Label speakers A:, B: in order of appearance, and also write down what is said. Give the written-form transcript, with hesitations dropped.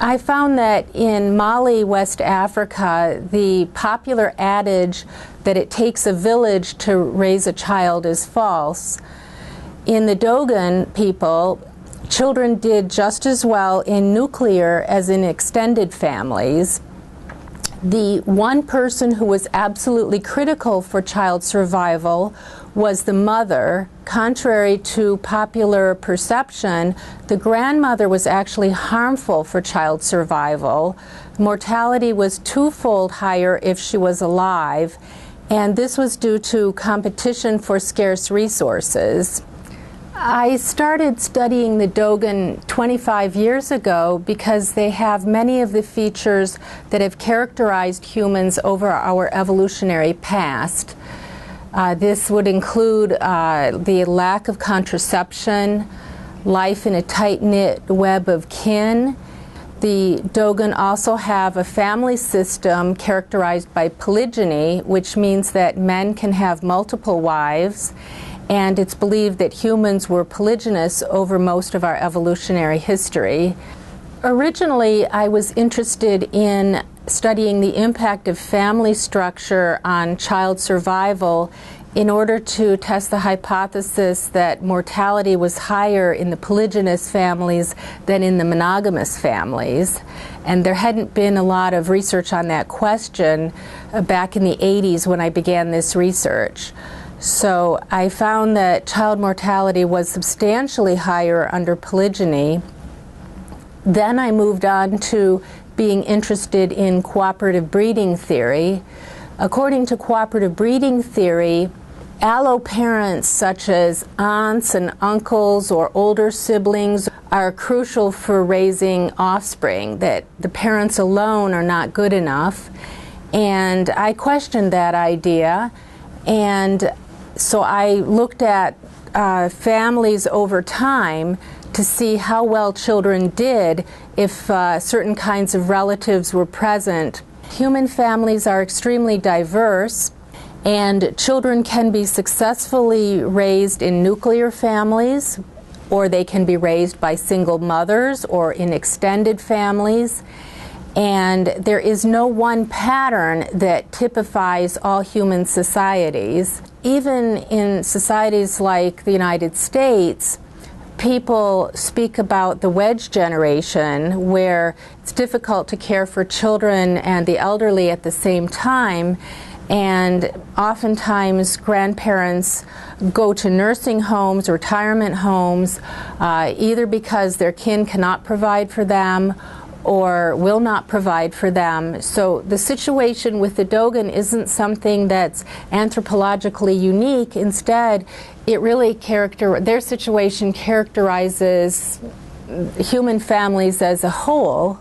A: I found that in Mali, West Africa, the popular adage that it takes a village to raise a child is false. In the Dogon people, children did just as well in nuclear as in extended families. The one person who was absolutely critical for child survival was the mother. Contrary to popular perception, the grandmother was actually harmful for child survival. Mortality was twofold higher if she was alive, and this was due to competition for scarce resources. I started studying the Dogon 25 years ago because they have many of the features that have characterized humans over our evolutionary past. This would include the lack of contraception, life in a tight-knit web of kin. The Dogon also have a family system characterized by polygyny, which means that men can have multiple wives. And it's believed that humans were polygynous over most of our evolutionary history. Originally, I was interested in studying the impact of family structure on child survival in order to test the hypothesis that mortality was higher in the polygynous families than in the monogamous families. And there hadn't been a lot of research on that question back in the 80s when I began this research. So I found that child mortality was substantially higher under polygyny. Then I moved on to being interested in cooperative breeding theory. According to cooperative breeding theory, alloparents such as aunts and uncles or older siblings are crucial for raising offspring, that the parents alone are not good enough. And I questioned that idea, and so I looked at families over time to see how well children did if certain kinds of relatives were present. Human families are extremely diverse, and children can be successfully raised in nuclear families, or they can be raised by single mothers or in extended families. And there is no one pattern that typifies all human societies. Even in societies like the United States, people speak about the wedge generation, where it's difficult to care for children and the elderly at the same time. And oftentimes grandparents go to nursing homes, retirement homes, either because their kin cannot provide for them or will not provide for them. So the situation with the Dogon isn't something that's anthropologically unique. Instead, it really their situation characterizes human families as a whole.